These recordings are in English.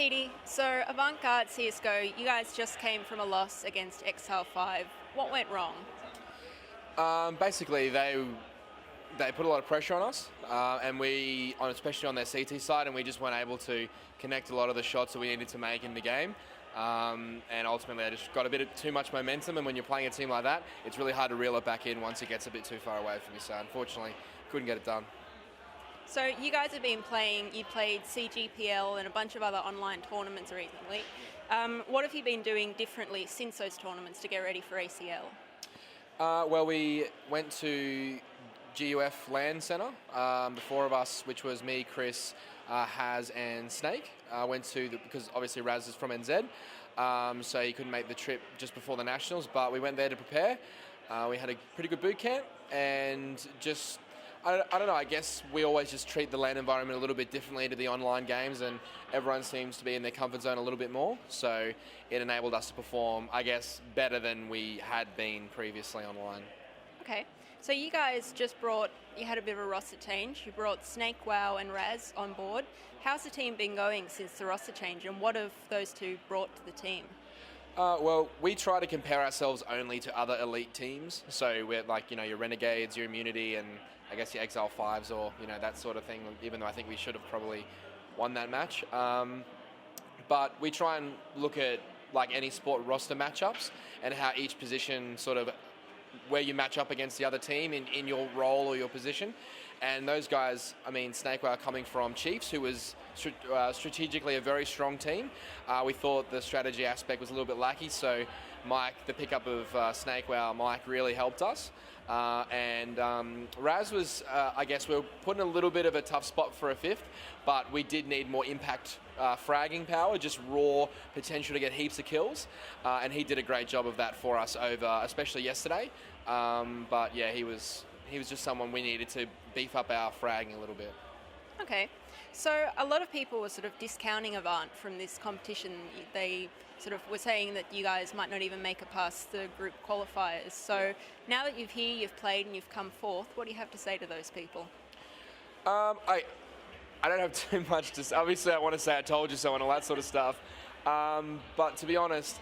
Petey, so Avantgarde CSGO, you guys just came from a loss against Exile 5. What went wrong? Basically, they put a lot of pressure on us, and especially on their CT side, and we just weren't able to connect a lot of the shots that we needed to make in the game. And ultimately, they just got a bit too much momentum, and when you're playing a team like that, it's really hard to reel it back in once it gets a bit too far away from you. So unfortunately, couldn't get it done. So you guys have been playing, you played CGPL and a bunch of other online tournaments recently. What have you been doing differently since those tournaments to get ready for ACL? Well, we went to GUF LAN Centre, the four of us, which was me, Chris, Haz and Snake, went to, because obviously Raz is from NZ, so he couldn't make the trip just before the Nationals, but we went there to prepare. We had a pretty good boot camp, and just, I don't know, I guess we always just treat the LAN environment a little bit differently to the online games, and everyone seems to be in their comfort zone a little bit more, so it enabled us to perform, I guess, better than we had been previously online. Okay, so you guys you had a bit of a roster change. You brought Snake, WoW and Raz on board. How's the team been going since the roster change, and what have those two brought to the team? Well, we try to compare ourselves only to other elite teams. So we're like, your Renegades, your Immunity, and I guess your Exile 5s or, that sort of thing, even though I think we should have probably won that match. But we try and look at like any sport roster matchups and how each position sort of where you match up against the other team in your role or your position. And those guys, Snake were coming from Chiefs, who was strategically a very strong team. We thought the strategy aspect was a little bit lackey, so Mike, the pickup of Snake, Mike really helped us. And Raz was, I guess, we were put in a little bit of a tough spot for a fifth, but we did need more impact fragging power, just raw potential to get heaps of kills. And he did a great job of that for us over, especially yesterday. But yeah, he was just someone we needed to beef up our fragging a little bit. Okay, so a lot of people were sort of discounting Avant from this competition. They sort of were saying that you guys might not even make it past the group qualifiers. So now that you've played and you've come fourth, what do you have to say to those people? I don't have too much to say. Obviously, I want to say I told you so and all that sort of stuff. But to be honest,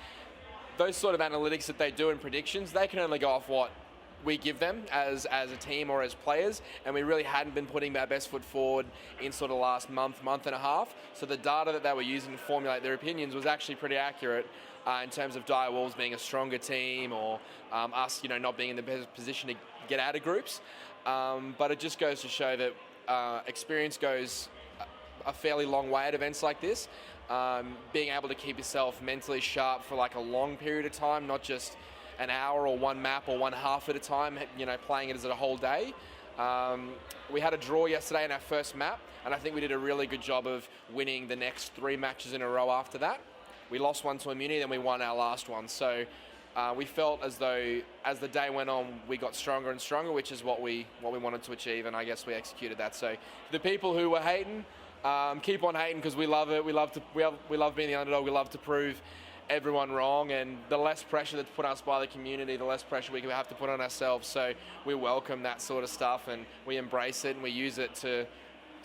those sort of analytics that they do and predictions, they can only go off what we give them as a team or as players, and we really hadn't been putting our best foot forward in sort of last month and a half. So the data that they were using to formulate their opinions was actually pretty accurate in terms of Dire Wolves being a stronger team or us, not being in the best position to get out of groups. But it just goes to show that experience goes a fairly long way at events like this. Being able to keep yourself mentally sharp for like a long period of time, not just an hour or one map or one half at a time, playing it as a whole day. We had a draw yesterday in our first map, and I think we did a really good job of winning the next 3 matches in a row after that. We lost one to Immunity, then we won our last one. So we felt as though as the day went on, we got stronger and stronger, which is what we wanted to achieve, and I guess we executed that. So the people who were hating, keep on hating, because we love it. We love being the underdog. We love to prove everyone wrong, and the less pressure that's put on us by the community, the less pressure we have to put on ourselves. So we welcome that sort of stuff, and we embrace it, and we use it to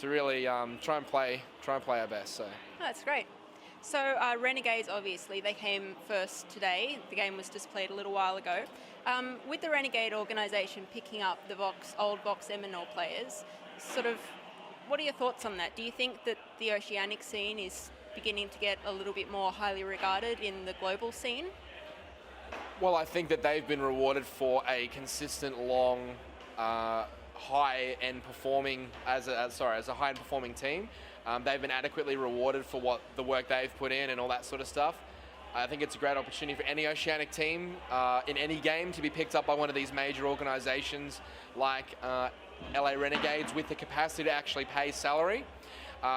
really try and play our best. So that's great. So Renegades, obviously, they came first today. The game was just played a little while ago. With the Renegade organisation picking up the old Vox Eminor players, sort of, what are your thoughts on that? Do you think that the Oceanic scene is beginning to get a little bit more highly regarded in the global scene? Well, I think that they've been rewarded for a consistent, long, high-end performing as a high-end performing team. They've been adequately rewarded for what the work they've put in and all that sort of stuff. I think it's a great opportunity for any Oceanic team in any game to be picked up by one of these major organisations like LA Renegades, with the capacity to actually pay salary.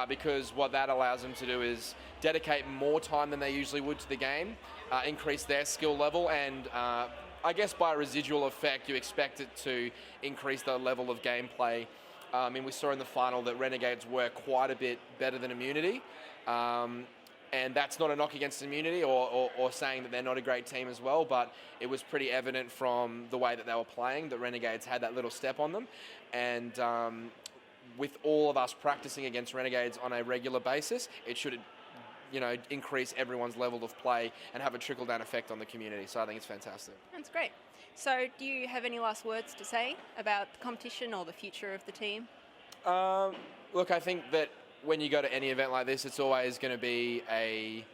Because what that allows them to do is dedicate more time than they usually would to the game, increase their skill level, and I guess by a residual effect, you expect it to increase the level of gameplay. We saw in the final that Renegades were quite a bit better than Immunity, and that's not a knock against Immunity or saying that they're not a great team as well, but it was pretty evident from the way that they were playing that Renegades had that little step on them, and with all of us practicing against Renegades on a regular basis, it should increase everyone's level of play and have a trickle-down effect on the community. So I think it's fantastic. That's great. So do you have any last words to say about the competition or the future of the team? Look, I think that when you go to any event like this, it's always going to be a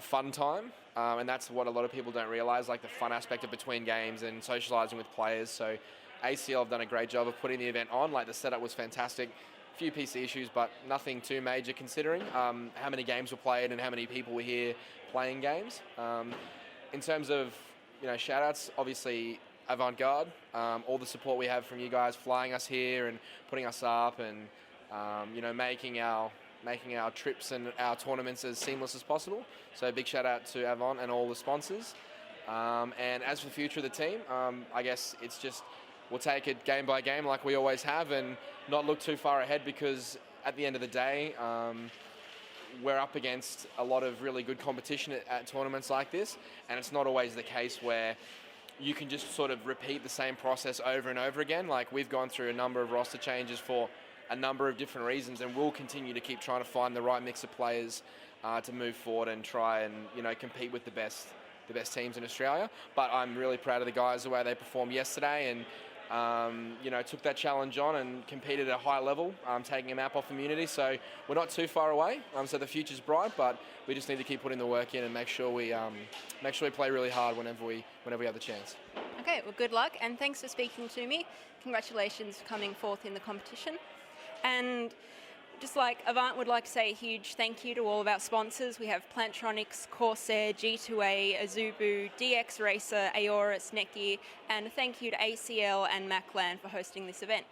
fun time, and that's what a lot of people don't realise, like the fun aspect of between games and socialising with players. So ACL have done a great job of putting the event on. Like, the setup was fantastic. A few PC issues, but nothing too major considering how many games were played and how many people were here playing games. In terms of shout-outs, obviously Avant-Garde, all the support we have from you guys flying us here and putting us up and making our trips and our tournaments as seamless as possible. So big shout out to Avant and all the sponsors. And as for the future of the team, I guess it's just we'll take it game by game like we always have and not look too far ahead, because at the end of the day, we're up against a lot of really good competition at tournaments like this, and it's not always the case where you can just sort of repeat the same process over and over again. Like, we've gone through a number of roster changes for a number of different reasons, and we'll continue to keep trying to find the right mix of players to move forward and try and compete with the best teams in Australia. But I'm really proud of the guys, the way they performed yesterday, and took that challenge on and competed at a high level, taking a map off Immunity. So we're not too far away. So the future's bright, but we just need to keep putting the work in and make sure we play really hard whenever we have the chance. Okay, well, good luck, and thanks for speaking to me. Congratulations for coming fourth in the competition. And just like Avant would like to say a huge thank you to all of our sponsors. We have Plantronics, Corsair, G2A, Azubu, DX Racer, Aorus, Netgear, and a thank you to ACL and Maclan for hosting this event.